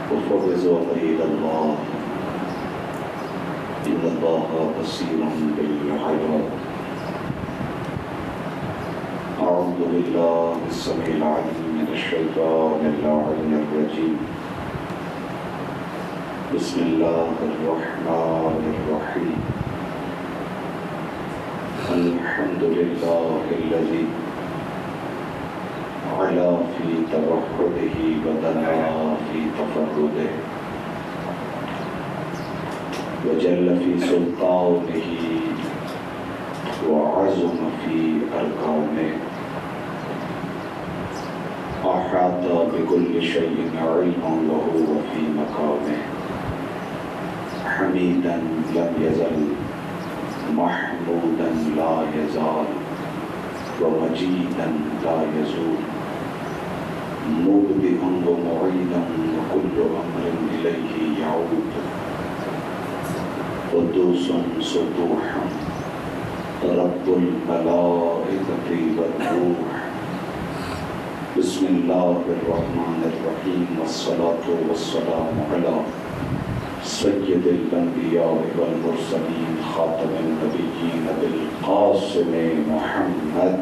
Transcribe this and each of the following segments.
أفوض أمري إلى الله إن الله بصير بالعباد. أعوذ بالله السميع العليم من الشيطان اللعين الرجيم. بسم الله الرحمن الرحيم. الحمد لله الذي علا في توحده ودنا في تفرده وجل في سلطانه وعظم في أركانه أحاط بكل شيء علما وهو في مقامه حميدا لم يزل محمودا لا يزال ومجيدا لا يزول مبدئا ومعيدا وكل أمر إليه يعود قدوس سبوح رب الملائكة والروح. بسم الله الرحمن الرحيم والصلاة والسلام على سید الانبیاء والمرسلین خاتم النبیین بالقاسم محمد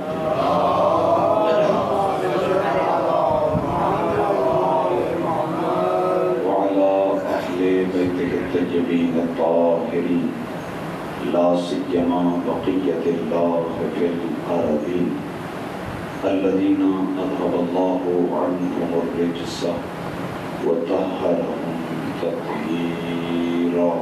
وعلى اہل بیتہ الطیبین الطاہرین لا سیما بقیۃ اللہ فی الارضین الذین اذهب اللہ عنهم الرجس وطهرهم تطهيرا.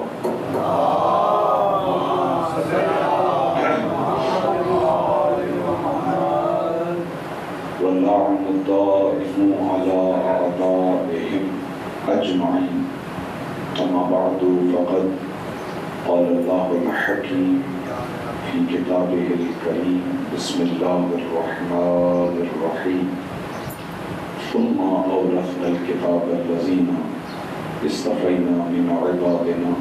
واللعن الدائم على أعدائهم أجمعين. أما بعد فقد قال الله الحكيم في كتابه الكريم بسم الله الرحمن الرحيم. ثم أورثنا الكتاب الذين اصطفينا من عبادنا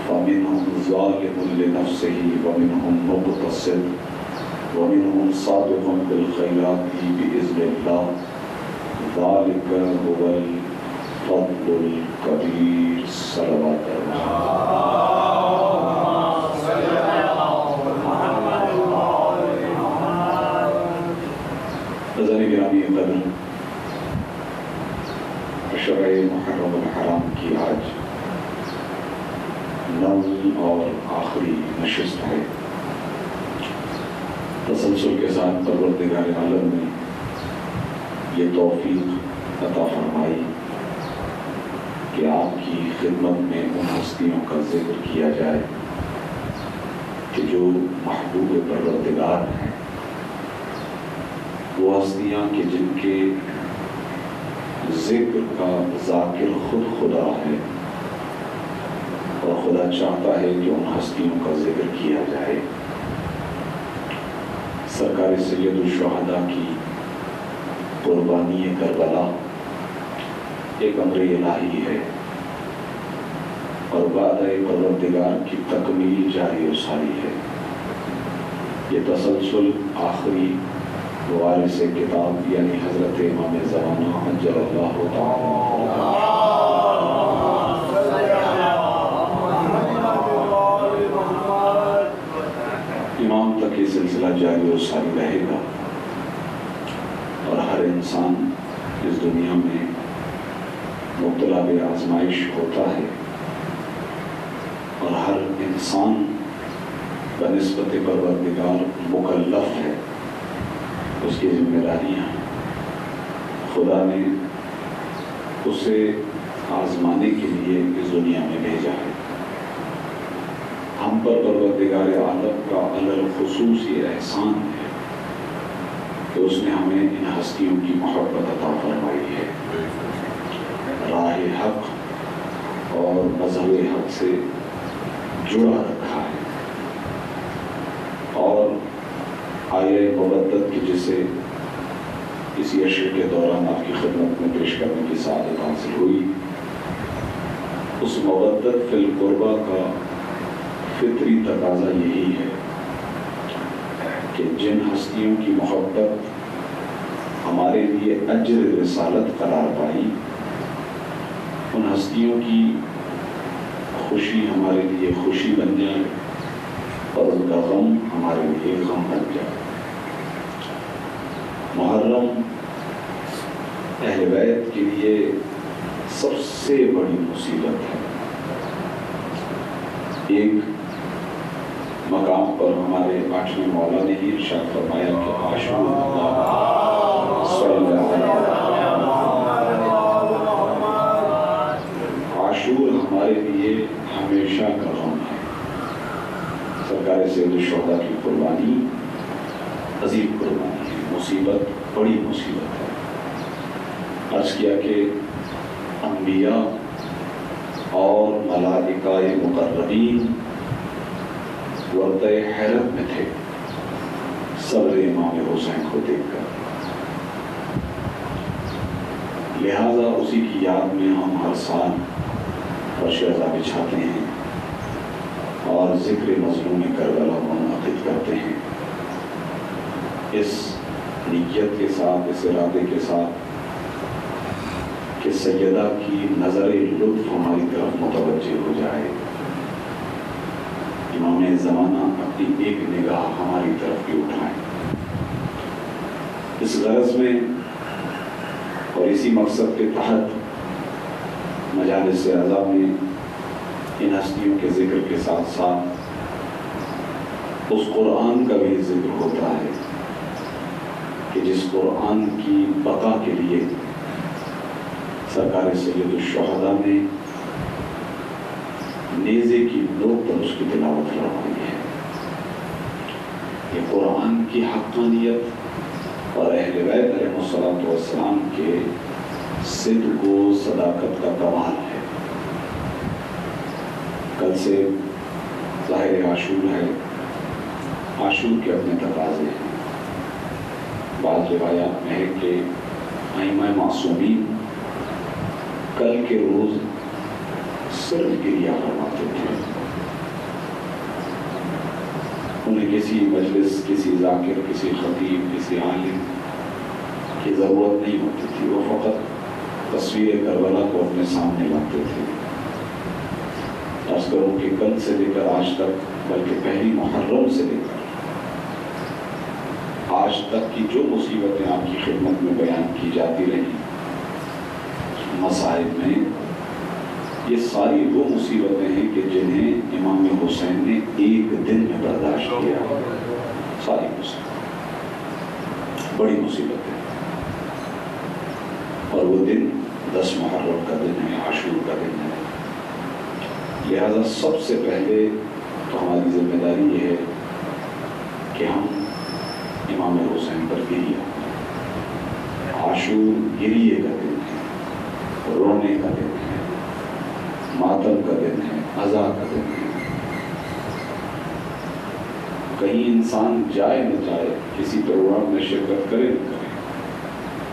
فمنهم ظالم لنفسه ومنهم مقتصد ومنهم سابق بالخيرات بإذن الله ذلك هو الفضل الكبير. صلوات الله. نظر گرامی قدر، شرع محرم الحرام کی آج نویں اور آخری نشست ہے. تسلسل کے ساتھ پروردگار عالم نے یہ توفیق عطا فرمائی کہ آپ کی خدمت میں ان ہستیوں کا ذکر کیا جائے کہ جو محبوب پروردگار ہیں، وہ ہستیاں کہ جن کے ذکر کا ذاکر خود خدا ہے اور خدا چاہتا ہے کہ ان ہستیوں کا ذکر کیا جائے. سرکار سید الشہداء کی قربانی کربلا ایک امر الہی ہے اور وعدہ پروردگار کی تکمیل جاری و ساری ہے. یہ تسلسل آخری وارث کتاب یعنی حضرت امام زمانہ عجل اللہ تعالی امام تک یہ سلسلہ جاری و ساری رہے گا. اور ہر انسان اس دنیا میں مبتلا بآزمائش ہوتا ہے اور ہر انسان بنسبت پروردگار مکلف ہے. اس کی ذمہ داریاں خدا نے اسے آزمانے کے لیے اس دنیا میں بھیجا ہے. ہم پر پروردگار عالم کا الخصوص یہ احسان ہے کہ اس نے ہمیں ان ہستیوں کی محبت عطا فرمائی ہے، راہ حق اور مذہب حق سے جڑا رکھا ہے. اور آیہ مودت کی جسے اسی عشر کے دوران آپ کی خدمت میں پیش کرنے کی سعادت حاصل ہوئی، اس مودت فی القربہ کا فطری تقاضا یہی ہے کہ جن ہستیوں کی محبت ہمارے لیے اجر رسالت قرار پائی ہستیوں کی خوشی ہمارے لیے خوشی بن جائے اور ان کا غم ہمارے لیے غم بن جائے۔ محرم اہل بیت کے لیے سب سے بڑی مصیبت ہے۔ ایک مقام پر ہمارے 8ویں مولا نے ہی ارشاد فرمایا کہ عاشور عاشور ہمارے لیے ہمیشہ کا غم ہے۔ سرکار سید الشہداء کی قربانی عظیم قربانی ہے، مصیبت بڑی مصیبت ہے۔ عرض کیا کہ انبیاء اور ملائکہ مقربین ورطۂ حیرت میں تھے صبر امام حسین کو دیکھ کر، لہذا اسی کی یاد میں ہم ہر سال فرش رضا بچھاتے ہیں اور ذکر مظلوم کربلا منعقد کرتے ہیں، اس نیت کے ساتھ، اس ارادے کے ساتھ کہ سیدہ کی نظر لطف ہماری طرف متوجہ ہو جائے، امام زمانہ اپنی ایک نگاہ ہماری طرف بھی اٹھائیں۔ اس غرض میں اور اسی مقصد کے تحت مجالس اعضاء میں ان ہستیوں کے ذکر کے ساتھ ساتھ اس قرآن کا بھی ذکر ہوتا ہے کہ جس قرآن کی بقا کے لیے سرکار سید الشہداء نے نیزے کی نوک پر اس کی تلاوت فرمائی ہے۔ یہ قرآن کی حقانیت اور اہل بیت علیہ السلام کے صدق و صداقت کا کمال ہے۔ کل سے ظاہر عاشور ہے، عاشور کے اپنے تقاضے ہیں۔ بعض روایات میں ہے کہ ائمہ معصومین کل کے روز صرف گریہ فرماتے تھے، انہیں کسی مجلس، کسی ذاکر، کسی خطیب، کسی عالم کی ضرورت نہیں ہوتی تھی، وہ فقط تصویر کربلا کو اپنے سامنے لاتے تھے۔ عرض کروں کہ کل سے لے کر آج تک، بلکہ پہلی محرم سے لے کر آج تک کی جو مصیبتیں آپ کی خدمت میں بیان کی جاتی رہی مصائب میں، یہ ساری وہ مصیبتیں ہیں کہ جنہیں امام حسین نے ایک دن میں برداشت کیا، ساری مصیبت بڑی مصیبت ہے۔ اور وہ دن 10 محرم کا دن ہے، عاشور کا دن ہے، لہذا سب سے پہلے تو ہماری ذمہ داری یہ ہے کہ ہم امام حسین پر گریہ، عاشور گریے کا دن ہے، رونے کا دن ہے، ماتم کا دن ہے، عزا کا دن ہے۔ کہیں انسان جائے نہ جائے، کسی پروگرام میں شرکت کرے نہ کرے،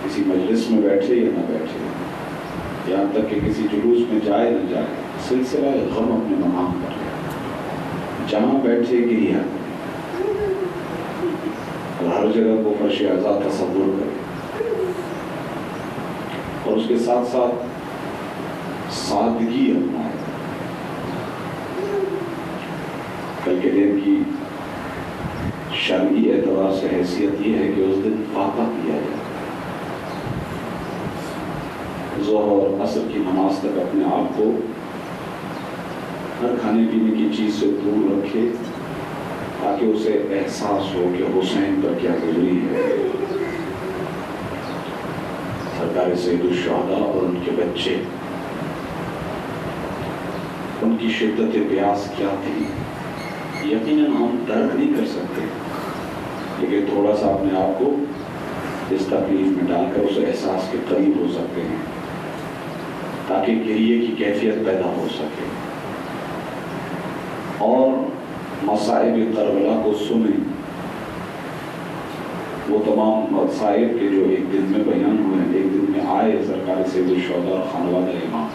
کسی مجلس میں بیٹھے یا نہ بیٹھے، یہاں تک کہ کسی جلوس میں جائے نہ جائے، سلسلہ غم اپنے مقام پر ہے، جہاں بیٹھے گریہ کرے اور ہر جگہ کو فرش عزا تصور کرے، اور اس کے ساتھ ساتھ سادگی اپنائے۔ کل کے دن کی شرعی اعتبار سے حیثیت یہ ہے کہ اس دن فاقہ کیا جائے، ظہر اور عصر کی نماز تک اپنے آپ کو ہر کھانے پینے کی چیز سے دور رکھے، تاکہ اسے احساس ہو کہ حسین پر کیا گزری ہے، سرکار سید الشہداء اور ان کے بچے، ان کی شدت پیاس کیا تھی۔ یقیناً ہم درک نہیں کر سکتے، لیکن تھوڑا سا اپنے آپ کو اس تکلیف میں ڈال کر اس احساس کے قریب ہو سکتے ہیں، تاکہ گریے کی کیفیت پیدا ہو سکے اور مصائب کربلا کو سنیں، وہ تمام مصائب کے جو ایک دن میں بیان ہوئے ہیں، ایک دن میں آئے سرکار سید الشہداء اور خانوادہ امام۔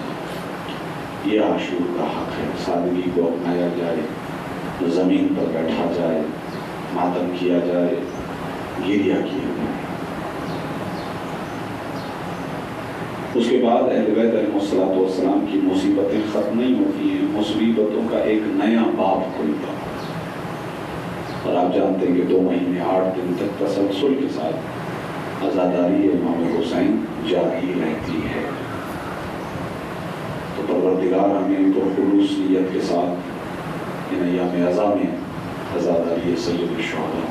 یہ عاشور کا حق ہے، سادگی کو اپنایا جائے، زمین پر بیٹھا جائے، ماتم کیا جائے، گریہ کیا جائے۔ اس کے بعد اہل بیت علیہ السلام کی نہیں ہوتی ہیں، مصیبتوں کا ایک نیا باب کھلتا. اور آپ جانتے ہیں کہ 2 مہینے 8 دن تک تسلسل کے ساتھ عزاداری امام حسین جاری رہتی ہے. تو پروردگار ہمیں پرخلوص نیت کے ساتھ ان ایام عزا میں عزاداری سید الشہداء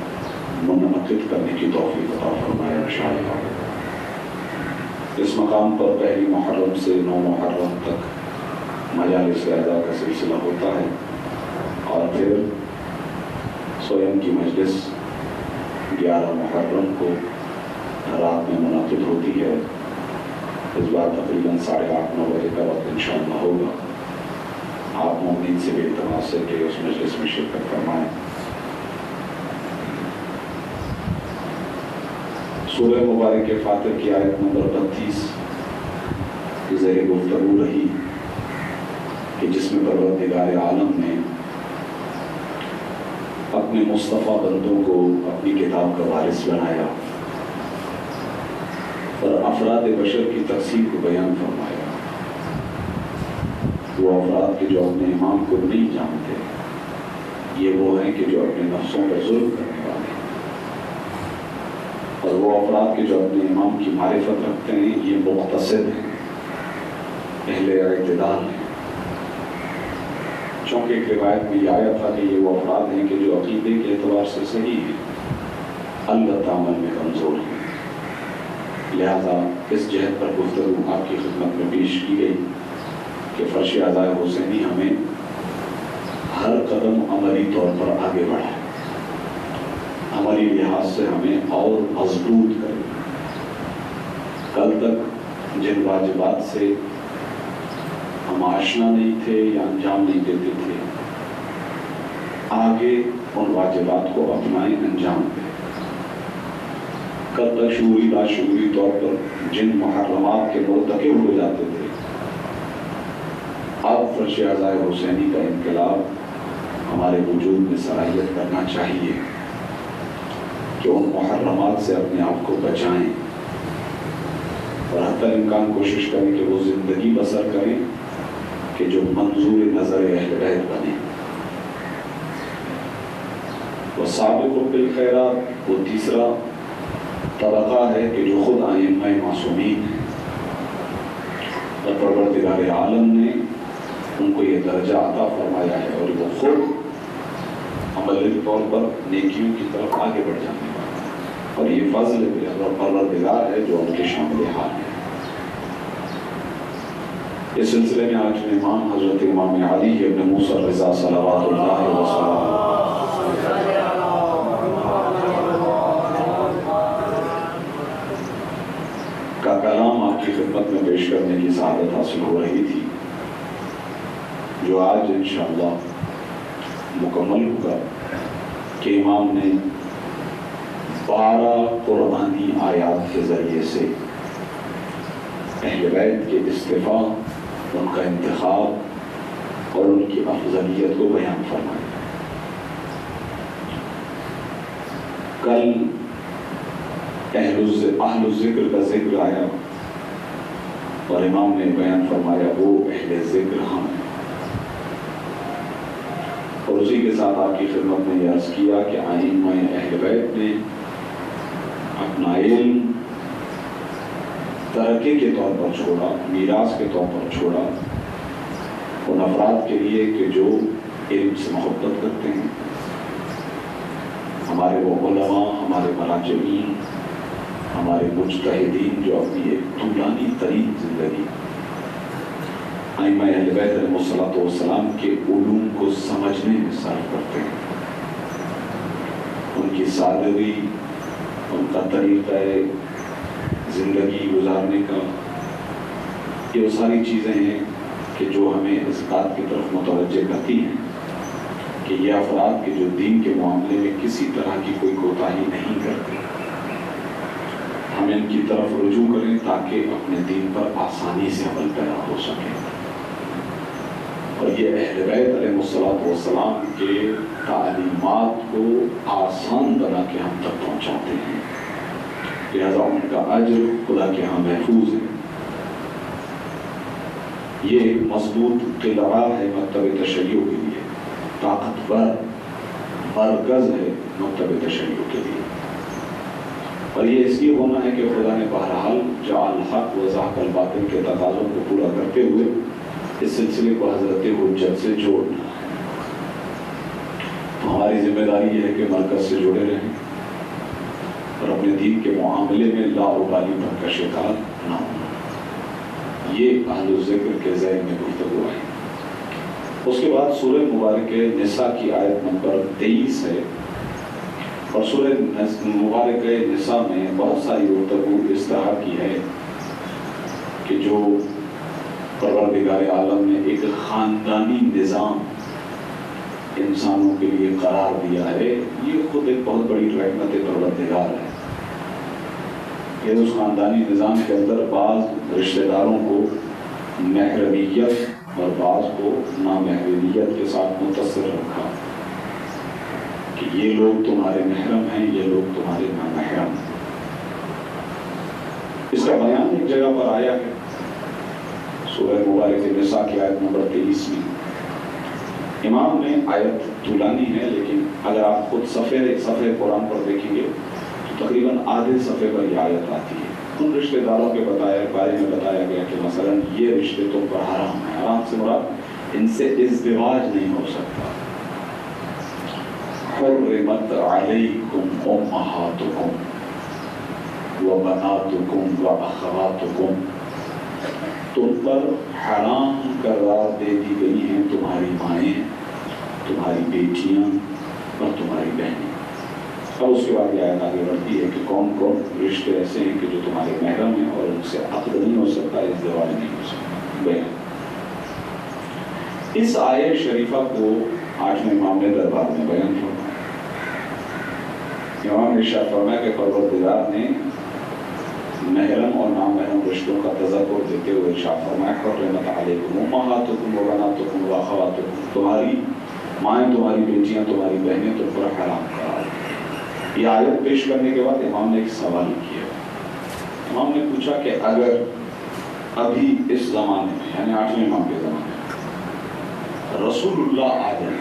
منعقد کرنے کی توفیق عطا فرمائے انشاءاللہ. اس مقام پر 1 محرم سے 9 محرم تک مجالس عزا کا سلسلہ ہوتا ہے اور پھر سویم کی مجلس 11 محرم کو رات میں منعقد ہوتی ہے. اس بار تقریباً 8:30-9 بجے کا وقت انشاءاللہ ہوگا. آپ مومنین سے بھی التماس ہے کہ اس مجلس میں شرکت فرمائیں. سورہ مبارک فاتر کی آیت نمبر 32 کی زیر گفتگو رہی کہ جس میں پروردگار عالم نے اپنے مصطفیٰ بندوں کو اپنی کتاب کا وارث بنایا اور افراد بشر کی تقسیم کو بیان فرمایا. وہ افراد کے جو اپنے امام کو نہیں جانتے، یہ وہ ہیں کہ جو اپنے نفسوں پر ظلم کرنے والے ہیں، اور وہ افراد کے جو اپنے امام کی معرفت رکھتے ہیں یہ مقتصد ہیں، اہل اعتدال ہیں. چونکہ ایک روایت میں یہ آیا تھا کہ یہ وہ افراد ہیں کہ جو عقیدے کے اعتبار سے صحیح ہیں البتہ عمل میں کمزور ہیں. لہذا اس جہت پر گفتگو آپ کی خدمت میں پیش کی گئی کہ فرش عزائے حسینی ہمیں ہر قدم عملی طور پر آگے بڑھائے، عملی لحاظ سے ہمیں اور مضبوط کرے. کل تک جن واجبات سے ہم آشنا نہیں تھے یا انجام نہیں دیتے تھے، آگے ان واجبات کو اپنائیں، انجام دیں. کل تک شعوری لاشعوری طور پر جن محرمات کے مرتکب ہو جاتے تھے، اب فرش عزائے حسینی کا انقلاب ہمارے وجود میں صلاحیت کرنا چاہیے کہ ان محرمات سے اپنے آپ کو بچائیں اور حتی الامکان کوشش کریں کہ وہ زندگی بسر کریں کہ جو منظور نظر اہل بیت بنے. وسابقوا بالخیرات وہ تیسرا طبقہ ہے کہ جو خود ائمہ معصومین ہیں اور پروردگار عالم نے ان کو یہ درجہ عطا فرمایا ہے اور وہ خود عملی طور پر نیکیوں کی طرف آگے بڑھ جانے والا ہے اور یہ فضل اور پروردگار ہے جو ان کے شامل حال ہے. اس سلسلے میں آج امام حضرت امام علی ابن موسیٰ الرضا صلوات اللہ وسلم کا کلام آپ کی خدمت میں پیش کرنے کی سعادت حاصل ہو رہی تھی، جو آج انشاءاللہ مکمل ہوگا کہ امام نے 12 قرآنی آیات کے ذریعے سے اہل بیت کے اصطفاء، ان کا انتخاب اور ان کی افضلیت کو بیان فرمایا. کل اہل الذکر کا ذکر آیا اور امام نے بیان فرمایا وہ اہل ذکر ہم ہیں، اور اسی کے ساتھ آپ کی خدمت میں یہ عرض کیا کہ ائمہ اہل بیت نے اپنا علم ترقی کے طور پر چھوڑا، میراث کے طور پر چھوڑا ان افراد کے لیے کہ جو علم سے محبت کرتے ہیں. ہمارے وہ علماء، ہمارے مراجعین، ہمارے مجتہدین جو اپنی ایک طولانی ترین زندگی ائمہ اہل بیت علیہ الصلوۃ والسلام کے علوم کو سمجھنے میں صرف کرتے ہیں. ان کی سادگی، ان کا طریقہ زندگی گزارنے کا، یہ وہ ساری چیزیں ہیں کہ جو ہمیں اس بات کی طرف متوجہ کرتی ہیں کہ یہ افراد کے جو دین کے معاملے میں کسی طرح کی کوئی کوتاہی نہیں کرتے. ہم ان کی طرف رجوع کریں تاکہ اپنے دین پر آسانی سے عمل پیدا ہو سکے. اور یہ اہل بیت علیہ الصلوۃ والسلام کے تعلیمات کو آسان بنا کے ہم تک پہنچاتے ہیں، لہذا ان کا اجر خدا کے ہاں محفوظ ہے. یہ مضبوط قلعہ ہے مکتب تشیع کے لیے، طاقتور مرکز ہے مکتب تشیع کے لیے، اور یہ اس لیے ہونا ہے کہ خدا نے بہرحال جعل الحق و زحق الباطل کے تقاضوں کو پورا کرتے ہوئے اس سلسلے کو حضرت حجت سے جوڑنا ہے۔ تو ہماری ذمہ داری یہ ہے کہ مرکز سے جڑے رہیں اور اپنے دین کے معاملے میں لاابالی پر کا شکار نہ ہوں۔ یہ اہل الذکر کے ذہن میں گفتگو ہے۔ اس کے بعد سورہ مبارکہ نساء کی آیت نمبر 23 ہے، اور سورہ مبارکہ نساء میں بہت ساری گفتگو اس طرح کی ہے کہ جو پروردگار عالم نے ایک خاندانی نظام انسانوں کے لیے قرار دیا ہے، یہ خود ایک بہت بڑی رحمت پروردگار ہے کہ اس خاندانی نظام کے اندر بعض رشتہ داروں کو محرمیت اور بعض کو نامحرمیت کے ساتھ متصل رکھا کہ یہ لوگ تمہارے محرم ہیں، یہ لوگ تمہارے نامحرم ہیں۔ اس کا بیان ایک جگہ پر آیا ہے سورہ مبارکہ نساء کی آیت نمبر 23 میں۔ امام نے آیت طولانی ہے، لیکن اگر آپ خود صفحے قرآن پر دیکھیں گے تو تقریباً آدھے صفحے پر یہ آیت آتی ہے۔ ان رشتہ داروں کے بارے میں بتایا گیا کہ مثلا یہ رشتے تم پر حرام ہیں۔ حرام سے مراد ان سے ازدواج نہیں ہو سکتا۔ حرمت علیکم امہاتکم وبناتکم واخواتکم، تم پر حرام قرار دے دی گئی ہیں تمہاری مائیں، تمہاری بیٹیاں اور تمہاری بہنیں۔ اب اس کے بعد یہ آیت آگے بڑھتی ہے کہ کون کون رشتے ایسے ہیں کہ جو تمہارے محرم ہیں اور ان سے عقد نہیں ہو سکتا، ازدواج نہیں ہو سکتا۔ بہن، اس آیت شریفہ کو 8ویں امام نے دربار میں بیان فرمایا۔ امام نے ارشاد فرمایا کہ پروردگار نے محرم اور نامحرم رشتوں کا تذکر دیتے ہوئے ارشاد فرمایا حرمت علیکم امہاتکم وبناتکم واخواتکم، تمہاری مائیں، تمہاری بیٹیاں، تمہاری بہنیں تم پر حرام قرار دی۔ یہ آیت پیش کرنے کے بعد امام نے ایک سوال کیا۔ امام نے پوچھا کہ اگر ابھی اس زمانے میں، یعنی 8ویں امام کے زمانے میں رسول اللہ آ جائیں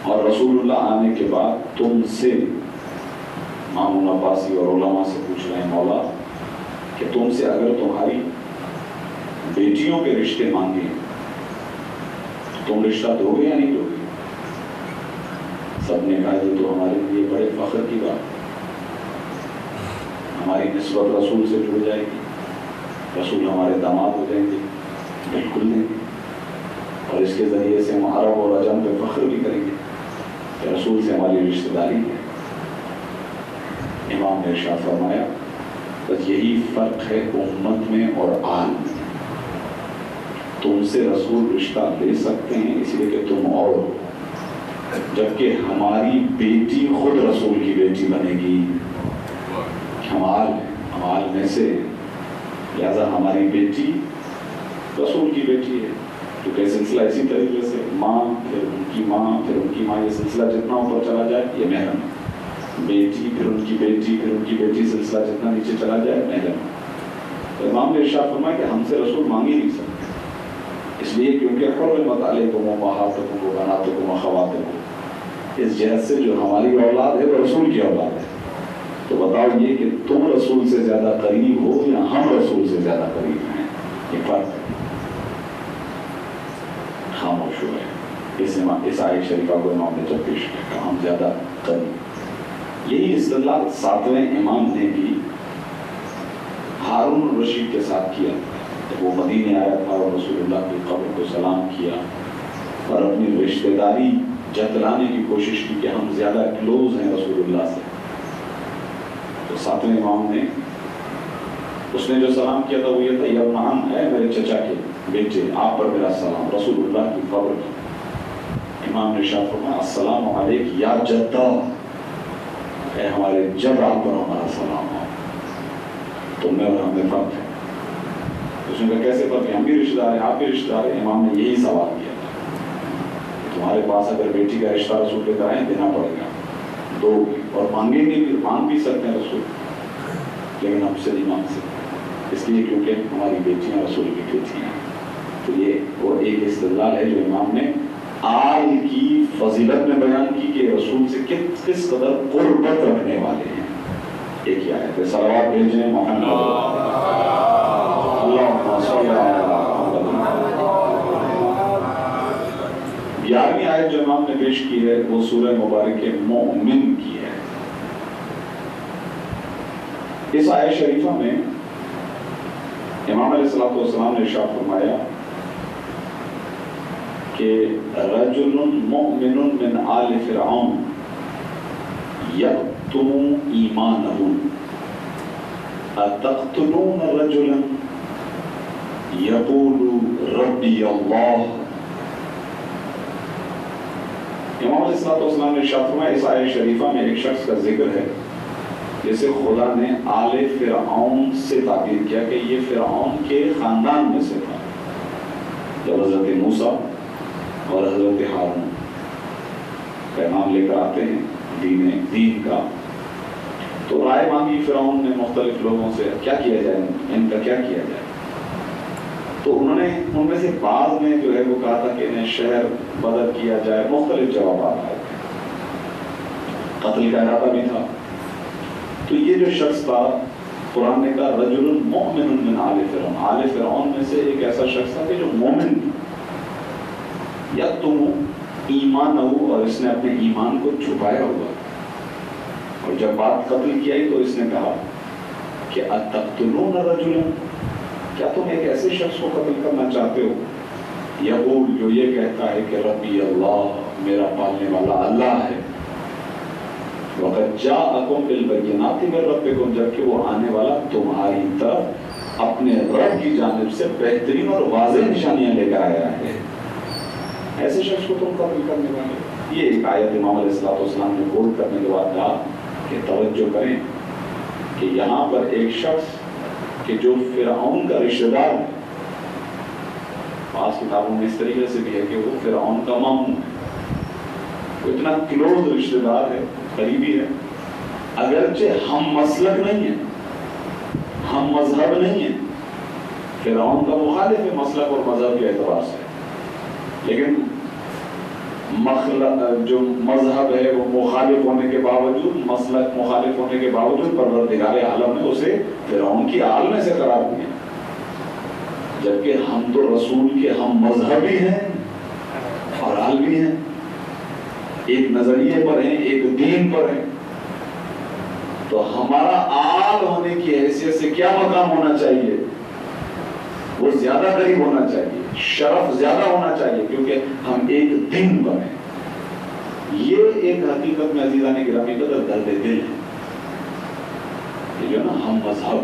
اور رسول اللہ آنے کے بعد تم سے امام عباسی اور علماء سے پوچھ رہے ہیں مولا کہ تم سے اگر تمہاری بیٹیوں کے رشتے مانگے تم رشتہ دو گے یا نہیں دو گے؟ سب نے کہا یہ تو ہمارے لیے بڑے فخر کی بات، ہماری نسبت رسول سے جڑ جائے گی، رسول ہمارے داماد ہو جائیں گے، بالکل نہیں، اور اس کے ذریعے سے ہم عرب اور عجم پہ فخر بھی کریں گے کہ رسول سے ہماری رشتہ داری ہے۔ امام نے ارشاد فرمایا بس یہی فرق ہے امت میں اور آل میں، تم سے رسول رشتہ لے سکتے ہیں اس لیے کہ تم اور ہو، جبکہ ہماری بیٹی خود رسول کی بیٹی بنے گی، ہمال میں سے، لہذا ہماری بیٹی رسول کی بیٹی ہے، کیونکہ سلسلہ اسی طریقے سے ماں پھر ان کی ماں پھر ان کی ماں، یہ سلسلہ جتنا اوپر چلا جائے یہ محرم ہے، بیٹی پھر ان کی بیٹی پھر ان کی بیٹی، سلسلہ جتنا نیچے چلا جائے محرم۔ تو امام نے ارشاد فرمایا کہ ہم سے رسول مانگ ہی نہیں سکتے، اس لیے کیونکہ حرمت علیکم امہاتکم وبناتکم واخواتکم، اس جہت سے جو ہماری اولاد ہے وہ رسول کی اولاد ہے۔ تو بتاؤ یہ کہ تم رسول سے زیادہ قریب ہو یا ہم رسول سے زیادہ قریب ہیں، یہ فرق ہے۔ خاموش ہوئے اس آیت شریفہ کو امام نے جب پیش کیا ہم زیادہ قریب۔ یہی استدلال 7ویں امام نے بھی ہارون الرشید کے ساتھ کیا جب وہ مدینے آیا تھا اور رسول اللہ کی قبر کو سلام کیا اور اپنی رشتہ داری جتلانے کی کوشش کی کہ ہم زیادہ کلوز ہیں رسول اللہ سے۔ تو 7ویں امام نے اس نے جو سلام کیا تھا وہ یہ تھا یا ابن عم، اے میرے چچا کے بیٹے آپ پر میرا سلام، رسول اللہ کی قبر کی۔ امام نے ارشاد فرمایا السلام علیک یا جدہ، اے ہمارے جد آپ پر ہمارا سلام ہو، تم میں اور ہم میں فرق ہے۔ اس نے کہا کیسے فرق ہے، ہم بھی رشتہ دار ہیں آپ بھی رشتہ دار ہیں۔ امام نے یہی سوال کیا تھا، تمہارے پاس اگر بیٹی کا رشتہ رسول لے کر آئیں دینا پڑے گا، دو گے، اور مانگیں گے بھی، مانگ بھی سکتے ہیں رسول، لیکن ہم سے نہیں مانگ سکتے۔ اس لیے کیونکہ ہماری بیٹیاں رسول کی بیٹیاں ہیں. تو یہ وہ ایک استدلال ہے جو امام نے آل کی فضیلت میں بیان کی کہ رسول سے کس قدر قربت رکھنے والے ہیں. ایک ہی آیت ہے. صلوات بھیجیں محمد اللہم صلی علی محمد. 11ویں آیت جو امام نے پیش کی ہے وہ سورہ مبارک مومن کی ہے. اس آیت شریفہ میں امام علیہ السلام نے ارشاد فرمایا کہ رجل مؤمن من آل فرعون یکتم ایمانہ اتقتلون رجلا یقول ربی اللہ. امام علیہ السلام نے ارشاد فرمایا اس آیت شریفہ میں ایک شخص کا ذکر ہے جسے خدا نے آل فرعون سے تعبیر کیا کہ یہ فرعون کے خاندان میں سے تھا. جب حضرت موسیٰ اور حضرت ہارون پیغام لے کر آتے ہیں دین کا تو رائے مانگی فرعون نے مختلف لوگوں سے کیا کیا جائے, ان کا کیا کیا جائے. تو انہوں نے ان میں سے بعض نے جو ہے وہ کہا تھا کہ انہیں شہر بدر کیا جائے. مختلف جوابات آئے تھے. قتل کا ارادہ بھی تھا. تو یہ جو شخص تھا قرآن نے کہا رجل مؤمن من آل فرعون, آل فرعون میں سے ایک ایسا شخص تھا کہ جو مومن تھا. یا تم ایمان ہو اور اس نے اپنے ایمان کو چھپایا ہوا. اور جب بات قتل کی آئی تو اس نے کہا کہ اتقتلون رجلا, کیا تم ایک ایسے شخص کو قتل کرنا چاہتے ہو یقول جو یہ کہتا ہے کہ ربی اللہ, میرا پالنے والا اللہ ہے. وقد جاءکم بالبینات من ربکم, جبکہ وہ آنے والا تمہاری طرف اپنے رب کی جانب سے بہترین اور واضح نشانیاں لے کر آیا ہے. ایسے شخص کو تم قتل کرنے والے. یہ ایک آیت امام علیہ السلام نے قول کرنے کے بعد کہا کہ توجہ کریں کہ یہاں پر ایک شخص کہ جو فرعون کا رشتہ دار ہے, بعض کتابوں میں اس طریقے سے بھی ہے کہ وہ فرعون کا ماموں ہے, وہ اتنا کلوز رشتہ دار ہے, قریبی ہے, اگرچہ ہم مسلک نہیں ہے, ہم مذہب نہیں ہے. فرعون کا مخالف ہے مسلک اور مذہب کے اعتبار سے, لیکن جو مذہب ہے وہ مخالف ہونے کے باوجود, مسلک مخالف ہونے کے باوجود پروردگار عالم نے اسے فرعون کی آل میں سے قرار دیا. جبکہ ہم تو رسول کے ہم مذہبی ہیں اور آل بھی ہیں, ایک نظریے پر ہیں, ایک دین پر ہیں. تو ہمارا آل ہونے کی حیثیت سے کیا مقام ہونا چاہیے؟ وہ زیادہ قریب ہونا چاہیے, شرف زیادہ ہونا چاہیے, کیونکہ ہم ایک دین پر ہیں. یہ ایک حقیقت میں عزیزان گرامی قدر درد دل ہے. یہ جو نا ہم مذہب,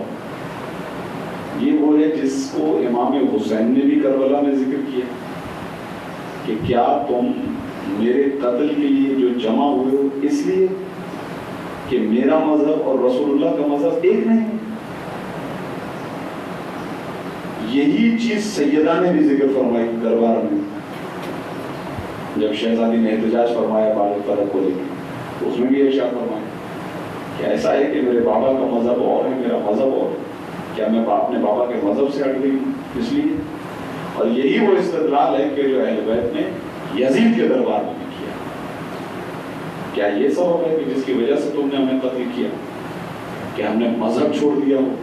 یہ وہ ہے جس کو امام حسین نے بھی کربلا میں ذکر کیا کہ کیا تم میرے قتل کے لیے جو جمع ہوئے ہو اس لیے کہ میرا مذہب اور رسول اللہ کا مذہب ایک نہیں. یہی چیز سیدہ نے بھی ذکر فرمائی دربار میں جب شہزادی نے احتجاج فرمایا بال فرق کو لے کے, اس میں بھی ارشاد فرمایا کہ ایسا ہے کہ میرے بابا کا مذہب اور ہے, میرا مذہب اور, کیا میں اپنے بابا کے مذہب سے ہٹ گئی ہوں اس لیے. اور یہی وہ استدلال ہے کہ جو اہل بیت نے یزید کے دربار میں کیا. کیا یہ سبب ہے کہ جس کی وجہ سے تم نے ہمیں قتل کیا کہ ہم نے مذہب چھوڑ دیا ہو؟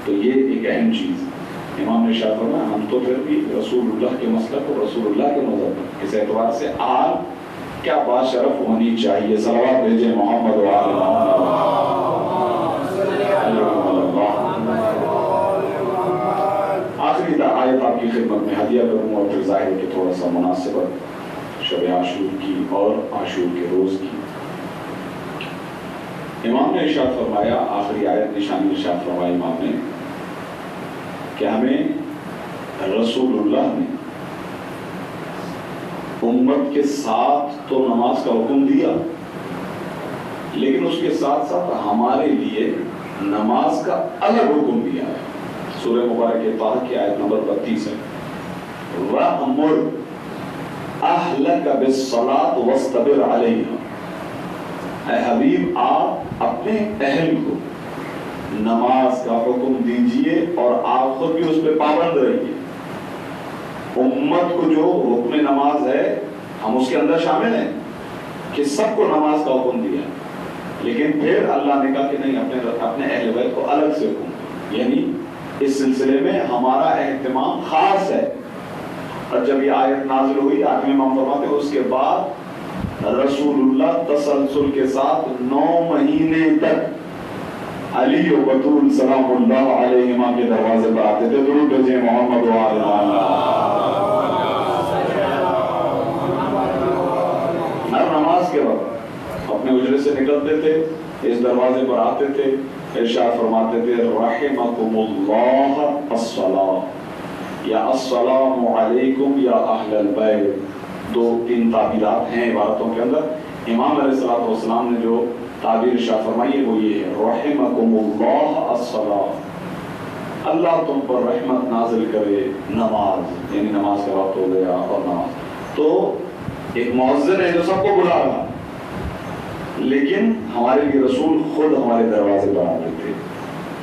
تو یہ ایک اہم چیز امام نے ارشاد فرمایا ہم تو پھر بھی رسول اللہ کے مسلک اور رسول اللہ کے مذہب, اس اعتبار سے آل کیا بات شرف ہونی چاہیے. صلوات بھیجیں محمد و آل محمد. آخری آیت آپ کی خدمت میں ہدیہ کروں اور پھر ظاہر کہ تھوڑا سا مناسبت شب عاشور کی اور عاشور کے روز کی. امام نے ارشاد فرمایا, آخری آیت نشانی ارشاد فرمایا امام نے کہ ہمیں رسول اللہ نے امت کے ساتھ تو نماز کا حکم دیا, لیکن اس کے ساتھ ساتھ ہمارے لیے نماز کا الگ حکم دیا ہے. سورہ مبارک طہ کی آیت نمبر 32 ہے, وَأْمُرْ أَهْلَكَ بِالصَّلَاةِ وَاسْتَبِرْ عَلَيْهَا. اے حبیب آپ اپنے اہل کو نماز کا حکم دیجئے اور آپ خود بھی اس پہ پابند رہیے. امت کو جو حکم نماز ہے ہم اس کے اندر شامل ہیں کہ سب کو نماز کا حکم دیا, لیکن پھر اللہ نے کہا کہ نہیں, اپنے اہل بیت کو الگ سے حکم دیا. یعنی اس سلسلے میں ہمارا اہتمام خاص ہے. اور جب یہ آیت نازل ہوئی 8ویں امام فرماتے ہیں اس کے بعد رسول اللہ تسلسل کے ساتھ 9 مہینے تک علی و بطول سلام اللہ علیہما کے دروازے پر آتے تھے. درود بھیجیں محمد و آل ہر نماز کے وقت اپنے حجرے سے نکلتے تھے, اس دروازے پر آتے تھے, ارشاد فرماتے تھے رحمکم اللہ الصلاۃ یا السلام علیکم یا اہل البیت. 2-3 تعبیرات ہیں عبارتوں کے اندر. امام علیہ الصلوۃ والسلام نے جو تعبیر ارشاد فرمائی ہے وہ یہ ہے رحمکم اللہ الصلاۃ, اللہ تم پر رحمت نازل کرے. نماز یعنی نماز کا وقت ہو گیا اور نماز. تو ایک مؤذن ہے جو سب کو بلا رہا, لیکن ہمارے لیے رسول خود ہمارے دروازے پر آتے تھے.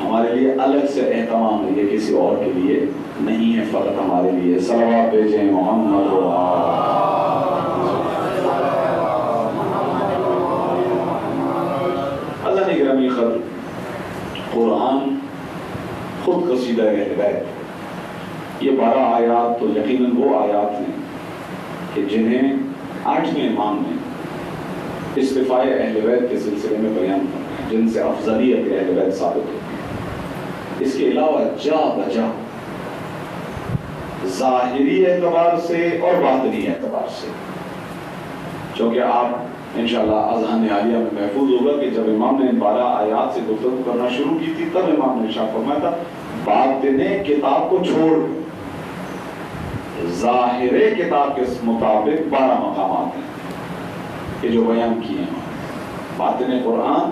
ہمارے لیے الگ سے اہتمام ہے, یہ کسی اور کے لیے نہیں ہے, فقط ہمارے لیے. صلوات بھیجیں محمد و اللہ نے گرامی خط قرآن خود قصیدہ اہل بیت. یہ 12 آیات تو یقیناً وہ آیات ہیں کہ جنہیں 8ویں امام نے استفاء اہل بیت کے سلسلے میں بیان کرنا ہے, جن سے افضلیت اہل بیت ثابت ہوتی ہے. اس کے علاوہ جا بجا ظاہری اعتبار سے اور باطنی اعتبار سے, چونکہ آپ انشاءاللہ اذہان عالیہ میں محفوظ ہوگا کہ جب امام نے 12 آیات سے گفتگو کرنا شروع کی تھی تب امام نے ارشاد فرمایا تھا باطن کتاب کو چھوڑ ظاہر کتاب کے مطابق 12 مقامات ہیں کہ جو بیان کیے ہیں. باطن قرآن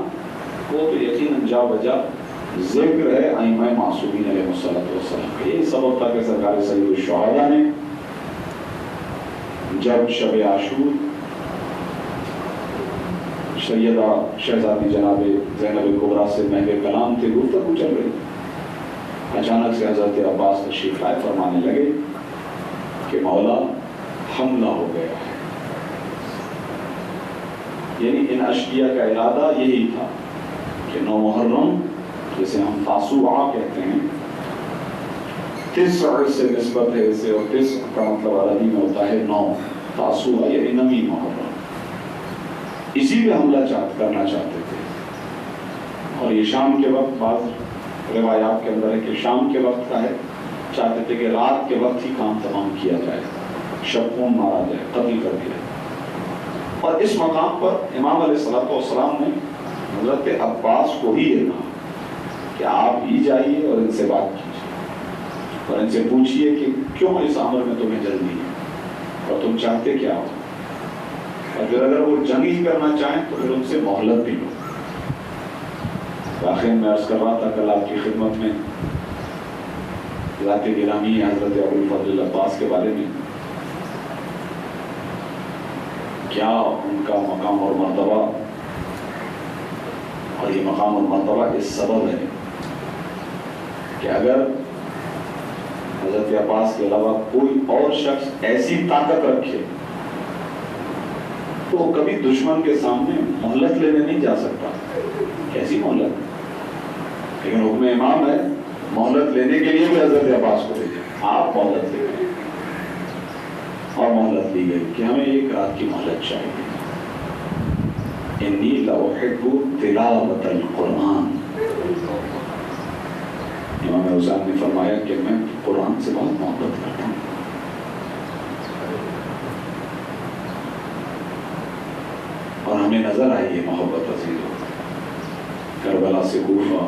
وہ تو یقیناً جا بجا ذکر ہے ائمہ معصومین علیہ السلام کا. یہ سبب تھا کہ سرکار سید الشہداء نے جب شب عاشور سیدہ شہزادی جناب زینب کبریٰ سے مہر کلام تھے, گفتگو چل رہی, اچانک سے حضرت عباس تشریف لائے, فرمانے لگے کہ مولا حملہ ہو گیا ہے. یعنی ان اشقیاء کا ارادہ یہی تھا کہ 9 محرم جسے ہم تاسوعہ کہتے ہیں, 9 سے نسبت ہے اسے, اور 9 کا مطلب عربی میں ہوتا ہے 9. تاسوعہ یعنی 9ویں محرم, اسی پہ حملہ کرنا چاہتے تھے. اور یہ شام کے وقت, بعض روایات کے اندر ہے کہ شام کے وقت کا ہے, چاہتے تھے کہ رات کے وقت ہی کام تمام کیا جائے, شب خون مارا جائے, قتل کر دیا. اور اس مقام پر امام علیہ السلام نے حضرت عباس کو ہی یہ کہا کہ آپ ہی جائیے اور ان سے بات کیجیے اور ان سے پوچھئے کہ کیوں اس عمر میں تمہیں جلدی ہے اور تم چاہتے کیا ہو, اور پھر اگر وہ جنگ ہی کرنا چاہیں تو پھر ان سے مہلت بھی لو. آخر میں عرض کر رہا تھا کل آپ کی خدمت میں ذات گرامی حضرت ابوالفضل عباس کے بارے میں, کیا ان کا مقام اور مرتبہ, اور یہ مقام اور مرتبہ اس سبب ہے کہ اگر حضرت عباس کے علاوہ کوئی اور شخص ایسی طاقت رکھے تو وہ کبھی دشمن کے سامنے مہلت لینے نہیں جا سکتا. کیسی مہلت؟ لیکن حکم امام ہے مہلت لینے کے لیے بھی حضرت عباس کو بھیجے, آپ مہلت لے گئے, اور مہلت لی گئی کہ ہمیں 1 رات کی مہلت چاہیے. انی لأحب تلاوت القرآن, امام حسین نے فرمایا کہ میں قرآن سے بہت محبت کرتا ہوں. اور ہمیں نظر آئی یہ محبت عزیزوں, کربلا سے کوفہ,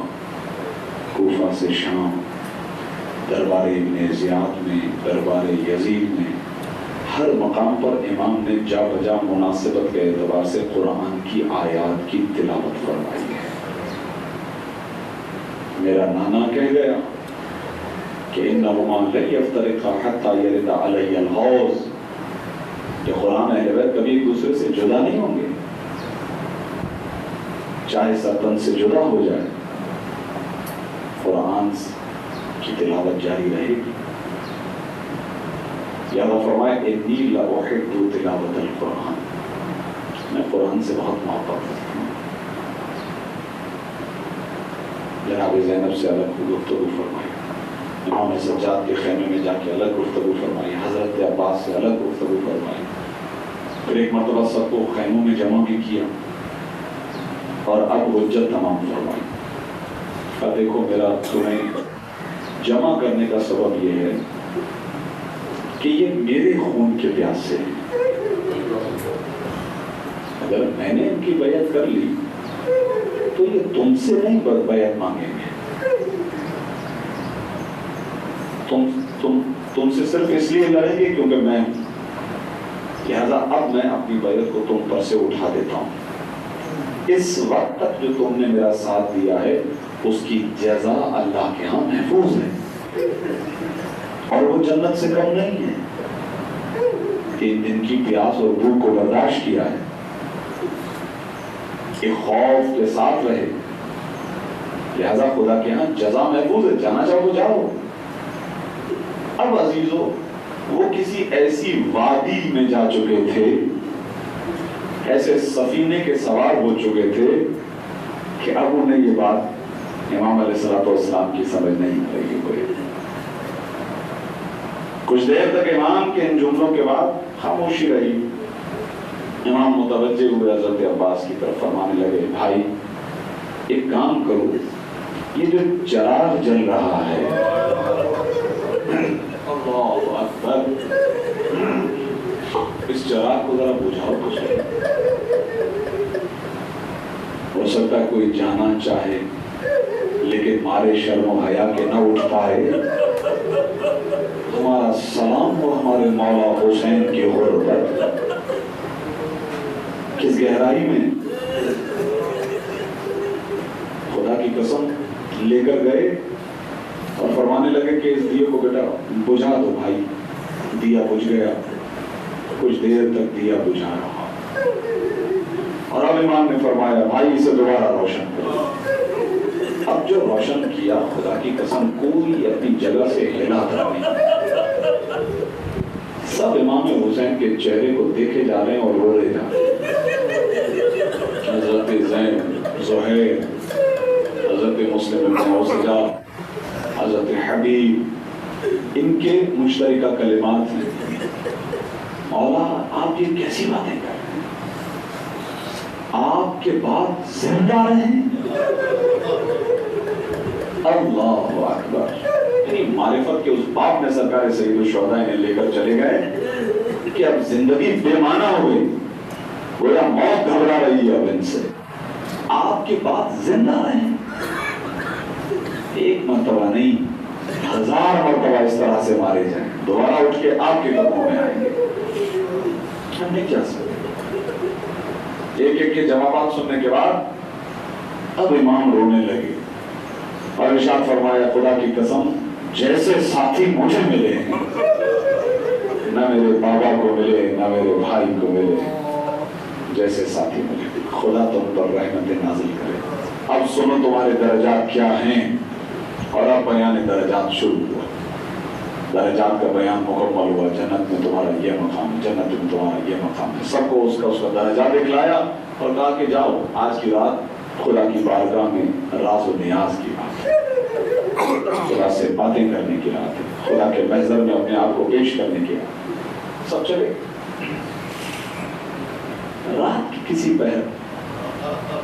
کوفہ سے شام, دربار ابن زیاد میں, دربار یزید میں, ہر مقام پر امام نے جا بجا مناسبت کے اعتبار سے قرآن کی آیات کی تلاوت فرمائی ہے. میرا نانا کہہ گیا کہ انہما لن یفترقا حتی یرد علی الحوض, کہ قرآن اہل بیت کبھی ایک دوسرے سے جدا نہیں ہوں گے, چاہے سرطن سے جدا ہو جائے قرآن کی تلاوت جاری رہے گی. لہٰذا فرمایا انی لأحب تلاوت القرآن، میں قرآن سے بہت محبت کرتا ہوں. جناب زینب سے الگ گفتگو فرمائی، امام سجاد کے خیمے میں جا کے الگ گفتگو فرمائی، حضرت عباس سے الگ گفتگو فرمائی. پھر ایک مرتبہ سب کو خیموں میں جمع بھی کیا اور اب حجت تمام فرمائی. اب دیکھو میرا تمہیں جمع کرنے کا سبب یہ ہے کہ یہ میرے خون کے پیاسے ہیں. اگر میں نے ان کی بیعت کر لی تو یہ تم سے نہیں بیعت مانگیں گے. تم سے صرف اس لیے لڑیں گے کیونکہ میں ہوں. لہذا اب میں اپنی بیعت کو تم پر سے اٹھا دیتا ہوں. اس وقت تک جو تم نے میرا ساتھ دیا ہے اس کی جزا اللہ کے ہاں محفوظ ہے اور وہ جنت سے کم نہیں ہے. 3 دن کی پیاس اور بھوک کو برداشت کیا ہے، ایک خوف کے ساتھ رہے، لہذا خدا کے ہاں جزا محفوظ ہے. جانا چاہو تو جاؤ. اب عزیزو وہ کسی ایسی وادی میں جا چکے تھے، ایسے سفینے کے سوار ہو چکے تھے کہ اب انہیں یہ بات امام علیہ السلام کی سمجھ نہیں آ رہی کوئی. کچھ دیر تک امام کے ان جملوں کے بعد خاموشی رہی. امام متوجہ ہوئے حضرت عباس کی طرف، فرمانے لگے بھائی ایک کام کرو، یہ جو چراغ جل رہا ہے، اللہ اکبر، اس چراغ کو ذرا بجھاؤ تو صحیح. ہو سکتا ہے کوئی جانا چاہے لیکن مارے شرم و حیا کے نہ اٹھ پائے. ہمارا سلام ہو ہمارے مولا حسین کی غربت کس گہرائی میں. خدا کی قسم لے کر گئے اور فرمانے لگے کہ اس دیے کو بیٹا بجھا دو. بھائی دیا بجھ گیا، کچھ دیر تک دیا بجھا رہا اور اب امام نے فرمایا بھائی اسے دوبارہ روشن کرو. اب جو روشن کیا خدا کی قسم کوئی اپنی جگہ سے ہلا تھا نہیں. سب امام حسین کے چہرے کو دیکھے جا رہے ہیں اور رو رہے جا رہے ہیں. حضرت زین، زہیر، حضرت مسلم بن موسیٰ، حضرت حبیب، ان کے مشترکہ کلمات ہیں. مولا آپ یہ کیسی باتیں کر رہے ہیں، آپ کے بعد زندہ رہیں. اللہ اکبر. یعنی معرفت کے اس باپ نے سرکار سید الشہداء نے لے کر چلے گئے کہ اب زندگی بے معنی ہو گئی، گویا موت گھبرا رہی ہے اب ان سے. آپ کے بعد زندہ رہیں. ایک مرتبہ نہیں 1000 مرتبہ اس طرح سے مارے جائیں، دوبارہ اٹھ کے آپ کے قدموں میں آئیں گے. ہم نہیں کیا سکتے. ایک ایک کے جوابات سننے کے بعد اب امام رونے لگے اور ارشاد فرمایا خدا کی قسم جیسے ساتھی مجھے ملے ہیں، نہ میرے بابا کو ملے نہ میرے بھائی کو ملے، جیسے ساتھی ملے. خدا تم پر رحمت نازل کرے. اب سنو تمہارے درجات کیا ہیں. اور اب بیان درجات شروع ہوا. درجات کا بیان مکمل ہوا. جنت میں تمہارا یہ مقام ہے، جنت میں تمہارا یہ مقام ہے. سب کو اس کا درجہ دکھلایا اور کہا کہ جاؤ آج کی رات خدا کی بارگاہ میں راز و نیاز کی بات ہے، خدا سے باتیں کرنے کی رات ہے، خدا کے محضر میں اپنے آپ کو پیش کرنے کی رات. سب چلے. رات کی کسی پہر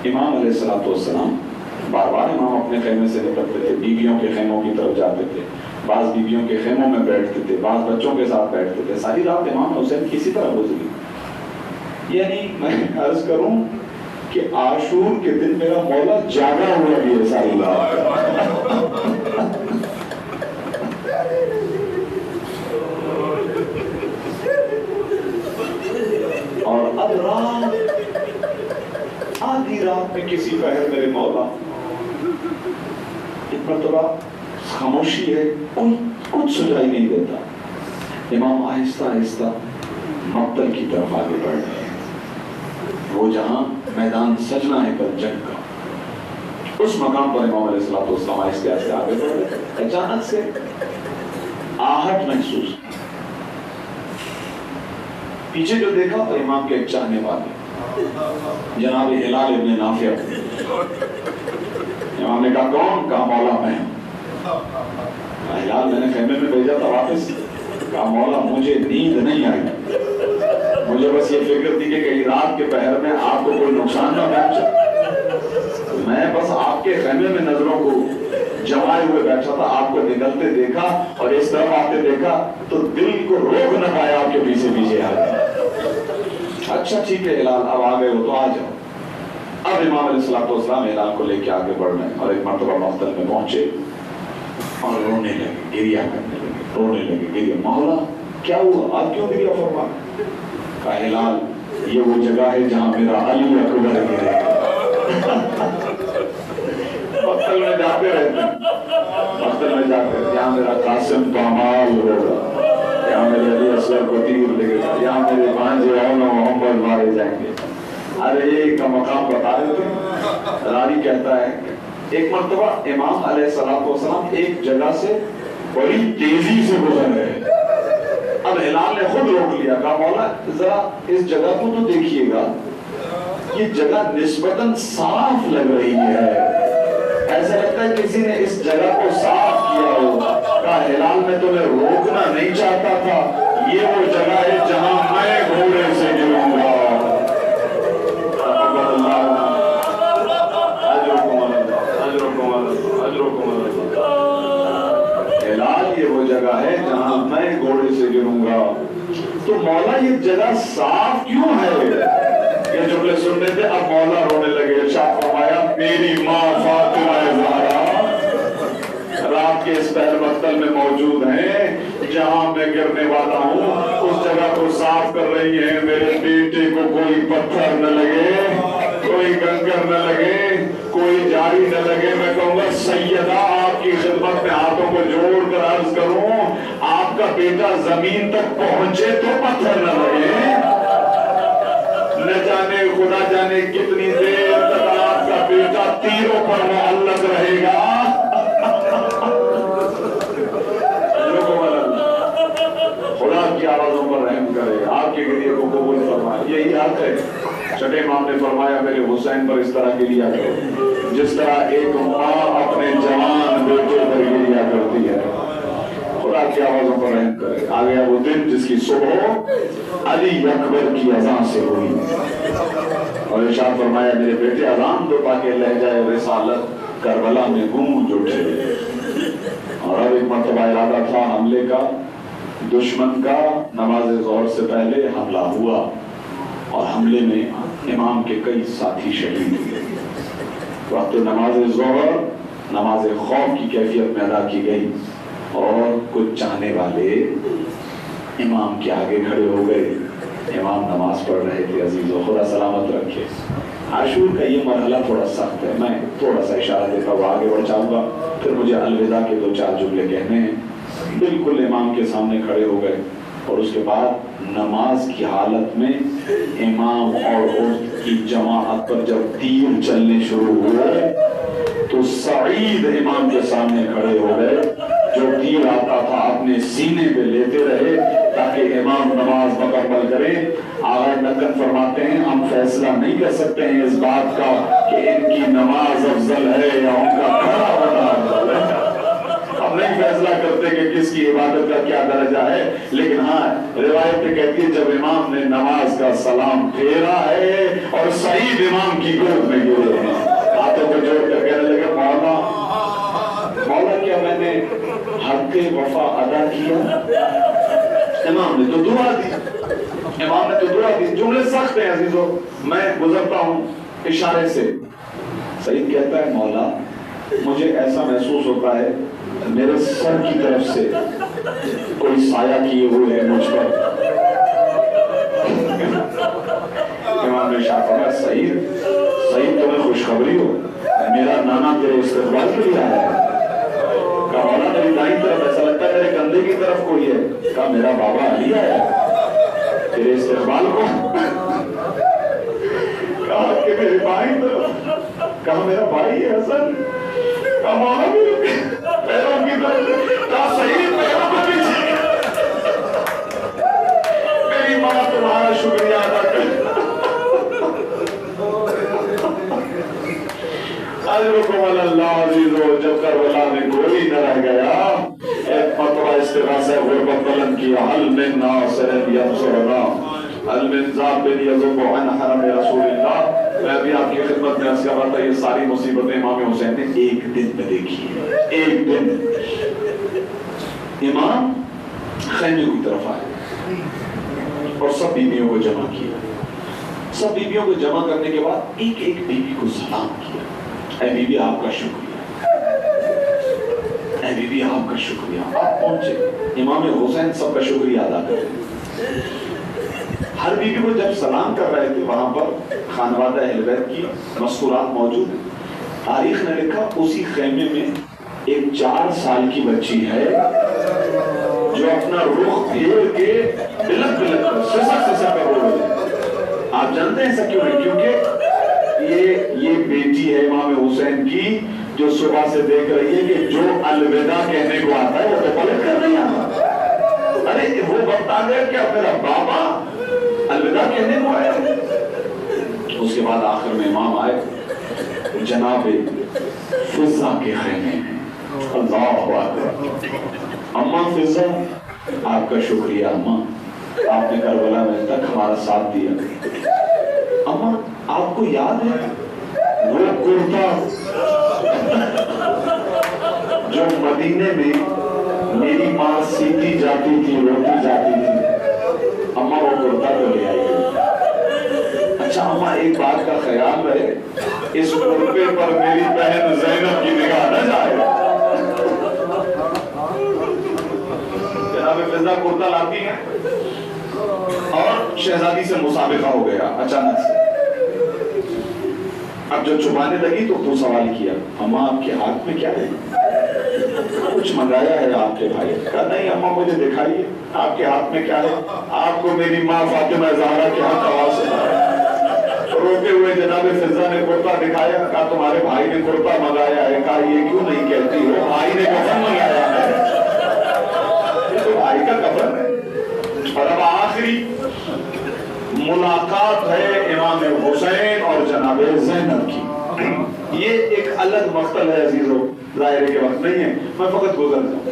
امام علیہ السلام بار بار امام اپنے خیمے سے نکلتے تھے، بیویوں کے خیموں کی طرف جاتے تھے. بعض بیویوں کے خیموں میں بیٹھتے تھے، بعض بچوں کے ساتھ بیٹھتے تھے. ساری رات امام حسین کسی طرح گزری. یعنی میں عرض کروں کہ عاشور کے دن میرا مولا جاگا ہوا بھی ہے ساری رات. اور اب رات آدھی رات میں کسی پہر میرے مولا ایک مرتبہ خاموشی ہے، کوئی کچھ سجائی نہیں دیتا. امام آہستہ آہستہ مقتل کی طرف آگے بڑھ رہے ہیں، وہ جہاں میدان سجنا ہے کل جنگ کا. اس مقام پر امام علیہ السلام آہستہ آہستہ آگے بڑھے. اچانک سے آہٹ محسوس، پیچھے جو دیکھا تو امام کے ایک چاہنے والے جناب ہلال ابن نافع. امام نے کہا کون؟ کہا مولا میں ہوں. ہلال میں نے خیمے میں بھیجا تھا واپس. کہا مولا مجھے نیند نہیں آئی، مجھے بس یہ فکر تھی کہ کہیں رات کے پہر میں آپ کو کوئی نقصان نہ پہنچے. میں بس آپ کے خیمے میں نظروں کو جمائے ہوئے بیٹھا تھا، آپ کو نکلتے دیکھا اور اس طرف آتے دیکھا تو دل کو روک نہ پایا، آپ کے پیچھے پیچھے آ گیا. اچھا ٹھیک ہے ہلال، اب آ گئے ہو تو آ جاؤ. اب امام علیہ السلام ہلال کو لے کے آگے بڑھ رہے ہیں اور ایک مرتبہ مختل میں پہنچے اور رونے لگے، گریہ کرنے لگے، رونے لگے گریہ. مولا کیا ہوا، آپ کیوں گریہ فرما؟ کہا ہلال یہ وہ جگہ ہے جہاں میرا علی اکبر گرے. مختل میں جاتے رہتے ہیں، مختل میں جاتے ہیں، یہاں میرا قاسم پامال ہوگا، یہاں میرے علی اصغر کو تیر لگے گا، یہاں میرے بھانجے اون و محمد مارے جائیں گے. ارے یہ کا مقام بتا رہے تھے. راوی کہتا ہے ایک مرتبہ امام علیہ السلام ایک جگہ سے بڑی تیزی سے گزر رہے. اب ہلال نے خود روک لیا، کہا مولا ذرا اس جگہ کو تو دیکھیے گا، یہ جگہ نسبتاً صاف لگ رہی ہے، ایسا لگتا ہے کسی نے اس جگہ کو صاف کیا ہو. کہا ہلال میں تمہیں روکنا نہیں چاہتا تھا، یہ وہ جگہ ہے جہاں میں گھوڑے سے گروں گا. ہلال یہ وہ جگہ ہے جہاں میں گھوڑے سے گروں گا. تو مولا یہ جگہ صاف کیوں ہے؟ یہ جملے سننے تھے. اب مولا رونے لگے. ارشاد فرمایا میری ماں فاطمہ زہرا رات کے اس پہر مقتل میں موجود ہیں جہاں میں گرنے والا ہوں، اس جگہ کو صاف کر رہی ہیں. میرے بیٹے کو کوئی پتھر نہ لگے، کوئی کنکر نہ لگے، کوئی جاری نہ لگے. میں کہوں گا سیدہ آپ کی خدمت میں ہاتھوں کو جوڑ کر عرض کروں، آپ کا بیٹا زمین تک پہنچے تو پتھر نہ لگے. نہ جانے خدا جانے کتنی دیر تک آپ کا بیٹا تیروں پر معلق رہے گا. خدا کی آوازوں پر رحم کرے، آپ کے گریہ کو قبول فرمائے. یہی حق ہے. چھٹے امام نے فرمایا میرے حسین پر اس طرح گریہ کرو جس طرح ایک ماں اپنے جوان بیٹے پر گریہ کرتی ہے. خدا کی آوازوں پر رحم کرے. آ گیا وہ دن جس کی صبح علی اکبر کی اذان سے ہوئی اور ارشاد فرمایا میرے بیٹے اذان دو تاکہ لہجہ رسالت کربلا میں گونج اٹھے. اور اب ایک مرتبہ ارادہ تھا حملے کا، دشمن کا. نماز ظہر سے پہلے حملہ ہوا اور حملے میں امام کے کئی ساتھی شہید ہوئے. وقت نماز ظہر نماز خوف کی کیفیت میں ادا کی گئی اور کچھ چاہنے والے امام کے آگے کھڑے ہو گئے. امام نماز پڑھ رہے تھے. عزیزو خدا سلامت رکھے. عاشور کا یہ مرحلہ تھوڑا سخت ہے. میں تھوڑا سا اشارہ دیتا ہوا آگے بڑھ جاؤں گا، پھر مجھے الوداع کے 2-4 جملے کہنے ہیں. بالکل امام کے سامنے کھڑے ہو گئے اور اس کے بعد نماز کی حالت میں امام اور اس کی جماعت پر جب تیر چلنے شروع ہوئے تو سعید امام کے سامنے کھڑے ہو گئے. جو تیر آتا تھا اپنے سینے پہ لیتے رہے تاکہ امام نماز مکمل کریں. آغا نقل فرماتے ہیں ہم فیصلہ نہیں کر سکتے ہیں اس بات کا کہ ان کی نماز افضل ہے یا ان کا کھڑا ہونا افضل ہے. ہم نہیں فیصلہ کرتے کہ کس کی عبادت کا کیا درجہ ہے، لیکن ہاں روایت کہتی ہے جب امام نے نماز کا سلام پھیرا ہے اور سعید امام کی گود میں گرے ہیں، ہاتھوں کو جوڑ کر کہنے لگے مولا کیا میں نے حق وفا ادا کیا؟ امام نے تو دعا دی. امام نے تو دعا دی. جملے سخت ہیں عزیزو، میں گزرتا ہوں اشارے سے. سعید کہتا ہے مولا مجھے ایسا محسوس ہوتا ہے میرے سر کی طرف سے کوئی سایہ کیے ہوئے ہے مجھ پر. امام نے شاہ فرمایا سعید تمہیں خوشخبری ہو، میرا نانا تیرے استقبال کے لیے آیا ہے. کہا مولا میری دائیں طرف ایسا لگتا ہے میرے کندھے کی طرف کوئی ہے. کہا میرا بابا علی آیا ہے تیرے استقبال کو. کہا کہ میری بائیں طرف کہا میرا بھائی ہے حسن، کہا مولا میرے پیروں کی طرف، کہا صحیح پیروں کو پیچھے، میری ماں تمہارا شکریہ ادا کر۔ اجرکم اللہ عزیزو، جب کربلا میں کوئی نہ رہ گیا، ایک مرتبہ استغاثہ غربت بلند کیا، حل من ناصر ینصرنا، حل من ذاب یذب عن حرم رسول اللہ۔ میں بھی آپ کی خدمت میں عرض کر رہا تھا، یہ ساری مصیبتیں امام حسین نے ایک دن میں دیکھی ہے، ایک دن۔ امام خیمے کی طرف آئے اور سب بیویوں کو جمع کیا، سب بیویوں کو جمع کرنے کے بعد ایک ایک بیوی کو سلام کیا، اے بی بی آپ کا شکریہ، اے بی بی آپ کا شکریہ۔ آپ پہنچے، امام حسین سب کا شکریہ ادا کریں۔ ہر بی بی کو جب سلام کر رہے تھے، وہاں پر خانوادہ اہل بیت کی مذکورات موجود ہیں۔ تاریخ نے لکھا اسی خیمے میں ایک 4 سال کی بچی ہے جو اپنا رخ پھیر کے بلک بلک کر سسک کر رو رہی ہے۔ آپ جانتے ہیں ایسا کیوں ہے؟ کیونکہ یہ بیٹی ہے امام حسین کی، جو صبح سے دیکھ رہی ہے کہ جو الوداع کہنے کو آتا ہے وہ تو پلٹ کر نہیں آتا۔ ارے وہ وقت آ گیا کیا میرا بابا الوداع کہنے کو آیا۔ اس کے بعد آخر میں امام آئے جناب فضہ کے خیمے میں۔ اللہ اکبر۔ اماں فضہ آپ کا شکریہ اماں، آپ نے کربلا میں تک ہمارا ساتھ دیا۔ اماں آپ کو یاد ہے وہ کرتا جو مدینے میں میری ماں سیتی جاتی تھی، روتی جاتی تھی، اماں وہ کرتا تو لے آئی۔ اچھا اماں ایک بات کا خیال رہے، اس کرتے پر میری بہن زینب کی نگاہ نہ جائے۔ جناب فضہ کرتا لاتی ہیں اور شہزادی سے مسابقہ ہو گیا اچانک سے۔ اب جب چھپانے لگی تو سوال کیا، اماں آپ کے ہاتھ میں کیا ہے؟ کچھ منگایا ہے آپ کے بھائی؟ کہا نہیں اماں مجھے دکھائیے آپ کے ہاتھ میں کیا ہے۔ آپ کو میری ماں فاطمہ زہرا کے ہاتھ آواز سنا، روتے ہوئے جناب فضہ نے کرتا دکھایا۔ کہا تمہارے بھائی نے کرتا منگایا ہے۔ کہا یہ کیوں نہیں کہتی ہو؟ بھائی نے کفن منگایا ہے، یہ تو بھائی کا کفن ہے۔ اور اب آخری ملاقات ہے امام حسین اور جناب زینب کی۔ یہ ایک الگ مقتل ہے عزیزو، ظاہر کے وقت نہیں ہے، میں فقط گزر جاؤں۔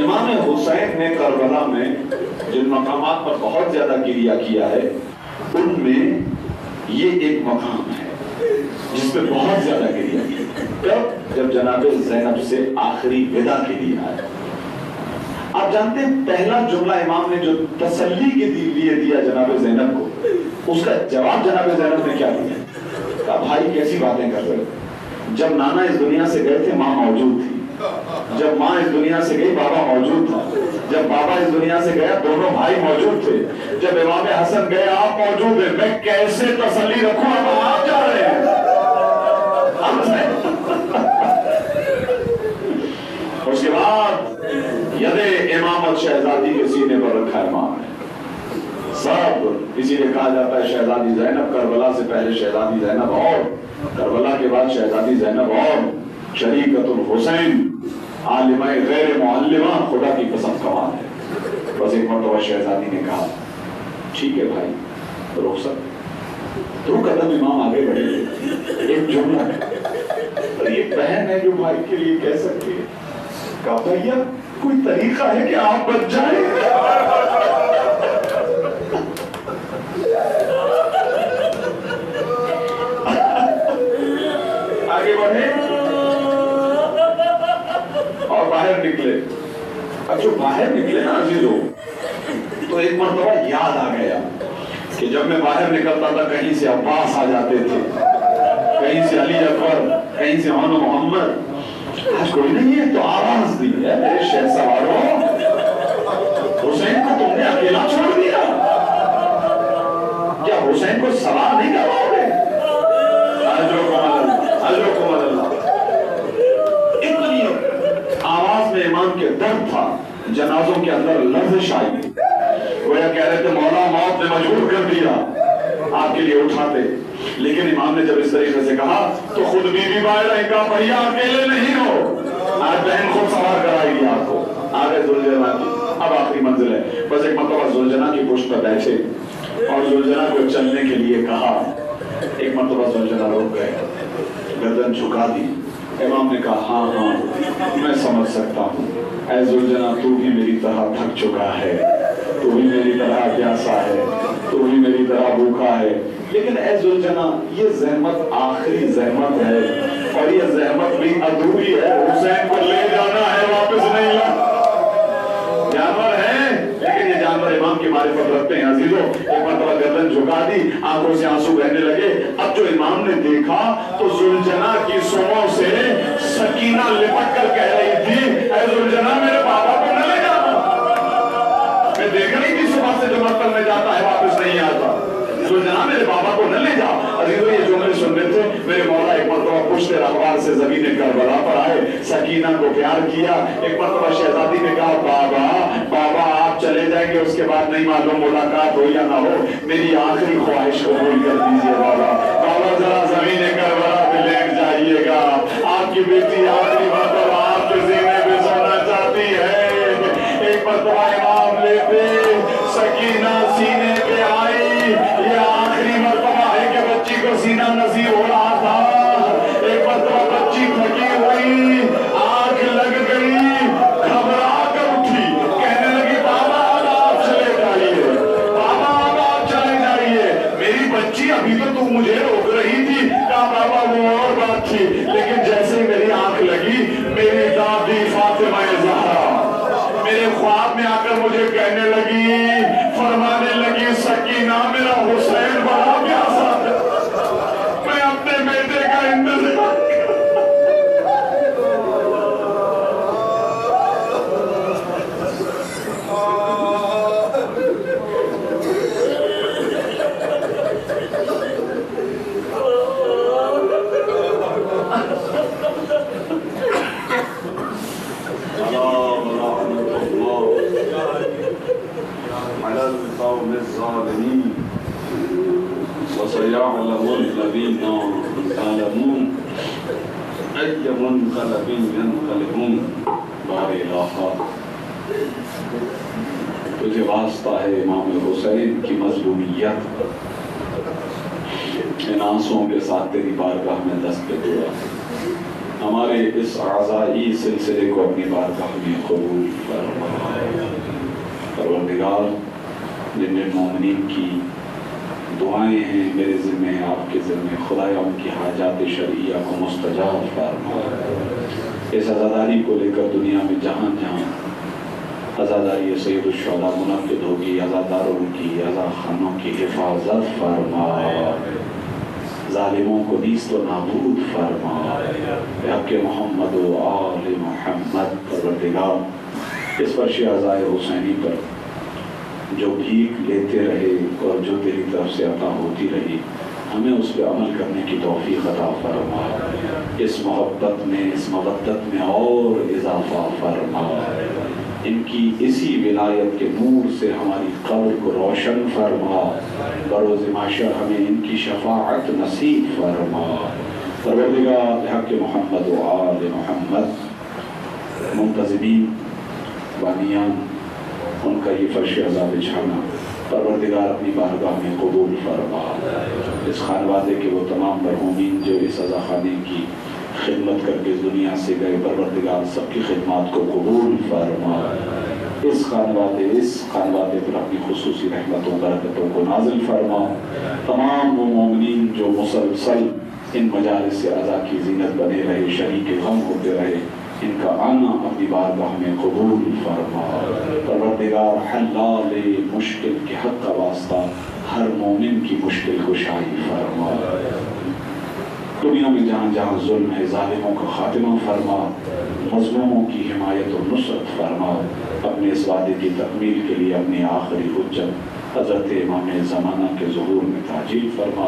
امام حسین نے کربلا میں جن مقامات پر بہت زیادہ گریہ کیا ہے، ان میں یہ ایک مقام ہے جس پہ بہت زیادہ گریہ کیا۔ کب؟ جب جناب زینب سے آخری ودا کے لیے آئے۔ آپ جانتے ہیں پہلا جملہ امام نے جو تسلی کے لیے دیا جناب زینب کو، اس کا جواب جناب زینب نے کیا دیا؟ کہا بھائی کیسی باتیں کر رہے؟ جب نانا اس دنیا سے گئے تھے ماں موجود تھی، جب ماں اس دنیا سے گئی بابا موجود تھا، جب بابا اس دنیا سے گیا دونوں بھائی موجود تھے، جب امام حسن گئے آپ موجود ہیں، میں کیسے تسلی رکھوں؟ اب آپ جا رہے ہیں۔ اس کے بعد ید امامت شہزادی کے سینے پر رکھا امام نے۔ سب اسی لیے کہا جاتا ہے شہزادی زینب کربلا سے پہلے شہزادی زینب اور کربلا کے بعد شہزادی زینب اور شریکت الحسین عالمہ غیر معلمہ، خدا کی قسم کمال ہے۔ بس ایک مرتبہ شہزادی نے کہا ٹھیک ہے بھائی رخصت، 2 قدم امام آگے بڑھے، ایک جملہ ہے اور یہ بہن ہے جو بھائی کے لیے کہہ سکتی ہے۔ کہا بھیا کوئی طریقہ ہے کہ آپ بچ جائیں؟ آگے بڑھے اور باہر نکلے۔ اب جو باہر نکلے نا عزیزو، تو ایک مرتبہ یاد آ گیا کہ جب میں باہر نکلتا تھا کہیں سے عباس آ جاتے تھے، کہیں سے علی اکبر، کہیں سے ہانو محمد، آج کوئی نہیں ہے تو آواز دی ہے میرے شہر سواروں، حسین کو تم نے اکیلا چھوڑ دیا، کیا حسین کو سوار نہیں کرواؤ گے؟ اجرکم اللہ۔ اتنی آواز میں امام کے درد تھا، جنازوں کے اندر لرزش آئی، گویا کہہ رہے تھے مولا موت نے مجبور کر دیا آپ کے لیے اٹھاتے۔ لیکن امام نے جب اس طریقے سے کہا تو خود بی بی باہر کہا بھیا اکیلے نہیں ہو، آج بہن خود سوار کرائے گی آپ کو۔ آگے ذوالجنا کی اب آخری منزل ہے، بس ایک مرتبہ ذوالجنا کی پشت پر بیٹھے اور ذوالجنا کو چلنے کے لیے کہا۔ ایک مرتبہ ذوالجنا رک گئے، گردن جھکا دی۔ امام نے کہا ہاں ہاں میں سمجھ سکتا ہوں، اے ذوالجنا تو بھی میری طرح تھک چکا ہے، تو بھی میری طرح پیاسا ہے، تو بھی میری طرح بھوکا ہے، لیکن اے ذوالجنا یہ زحمت آخری زحمت ہے، اور یہ زحمت بھی ادھوری ہے، حسین کو لے جانا ہے، واپس نہیں لانا۔ جانور ہے لیکن یہ جانور امام کی معرفت رکھتے ہیں۔ عزیزو ایک مرتبہ گردن جھکا دی، آنکھوں سے آنسو بہنے لگے۔ اب جو امام نے دیکھا تو ذوالجنا کی سونوں سے سکینہ لپٹ کر کہہ رہی تھی اے ذوالجنا میرے بابا کو نہ لے جانا، میں دیکھ رہی تھی صبح سے جو مقتل میں جاتا ہے واپس نہیں آتا، ذوالجنا میرے بابا کو نہ لے جا۔ عزیزو یہ جملے سن رہے تھے، میرے مولا ایک مرتبہ پشت رہوار سے زمین کربلا پر آئے، سکینہ کو پیار کیا۔ ایک مرتبہ شہزادی نے کہا بابا بابا آپ چلے جائیں گے، اس کے بعد نہیں معلوم ملاقات ہو یا نہ ہو، میری آخری خواہش قبول کر دیجئے بابا۔ بابا ذرا زمین کربلا پہ لیٹ جائیے گا، آپ کی بیٹی آخری مرتبہ آپ کے سینے پہ سونا چاہتی ہے۔ ایک مرتبہ امام لیتے، سکینہ سینے پہ آئی، یہ آخری مرتبہ ہے کہ بچی کو سینہ نصیب ہو رہا تھا۔ ایک مرتبہ بچی تھکی ہوئی، آنکھ لگ گئی، گھبرا کر اٹھی، کہنے لگی بابا اب آپ چلے جائیے، بابا اب آپ چلے جائیے، میری بچی ابھی تو تم مجھے روک رہی تھی۔ کہا بابا وہ اور بات تھی، لیکن جیسے میری آنکھ لگی میری دادی فاطمہ زہرا میرے خواب میں آ کر مجھے کہنے لگی، فرمانے لگی سکینہ میرا حسین بڑا پیاسا ہے، میں اپنے بیٹے کا انتظار وَسَيَعْلَمُ الَّذِينَ يَعْلَمُونَ أَيَّ مُنْقَلَبٍ يَنْقَلِبُونَ۔ بار الہ تجھے واسطہ ہے امام حسین کی مظلومیت، ان آنسوؤں کے ساتھ تیری بارگاہ میں دست پہ دعا، ہمارے اس اعزائی سلسلے کو اپنی بارگاہ میں قبول فرما۔ پروردگار جن جن مومنین کی دعائیں ہیں میرے ذمہ ہیں آپ کے ذمہ، خدایا ان کی حاجات شرعیہ کو مستجاب فرما۔ اس عزاداری کو لے کر دنیا میں جہاں جہاں عزاداری سید الشہداء منعقد ہوگی، عزاداروں کی عزاخانوں کی حفاظت فرما، ظالموں کو نیست و نابود فرما، حق محمد و آل محمد۔ پروردگار اس فرش عزائے حسینی پر جو بھیک لیتے رہے اور جو تیری طرف سے عطا ہوتی رہی، ہمیں اس پہ عمل کرنے کی توفیق عطا فرما، اس محبت میں اس مودت میں اور اضافہ فرما، ان کی اسی ولایت کے نور سے ہماری قبر کو روشن فرما، بروز محشر ہمیں ان کی شفاعت نصیب فرما۔ پروردگار حق محمد و آل محمد، منتظمین بانیان ان کا یہ فرش عزا بچھانا پروردگار اپنی بارگاہ میں قبول فرما۔ اس خانوادے کے وہ تمام مرحومین جو اس عزا خانے کی خدمت کر کے دنیا سے گئے، پروردگار سب کی خدمات کو قبول فرما۔ اس خانوادے پر اپنی خصوصی رحمتوں برکتوں کو نازل فرما۔ تمام وہ مومنین جو مسلسل ان مجالس سے عزا کی زینت بنے رہے، شریک غم ہوتے رہے، ان کا آنا اپنی بارگاہ میں قبول فرما۔ پروردگار حلال مشکل کے حق کا واسطہ ہر مومن کی مشکل کشائی فرما۔ دنیا میں جہاں جہاں ظلم ہے ظالموں کا خاتمہ فرما، مظلوموں کی حمایت و نصرت فرما۔ اپنے اس وعدے کی تکمیل کے لیے اپنی آخری حجت حضرت امام زمانہ کے ظہور میں تعجیل فرما،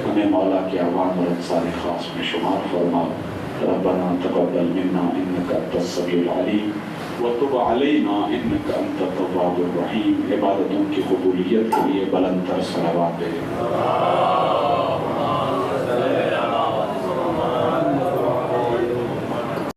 ہمیں مولا کے اعوان اور انصار خاص میں شمار فرما۔ ربنا تقبل منا انك انت السميع العليم وتب علينا انك انت التواب الرحيم۔ عبادتوں کی قبولیت کے لیے بلند تر صلوات دے۔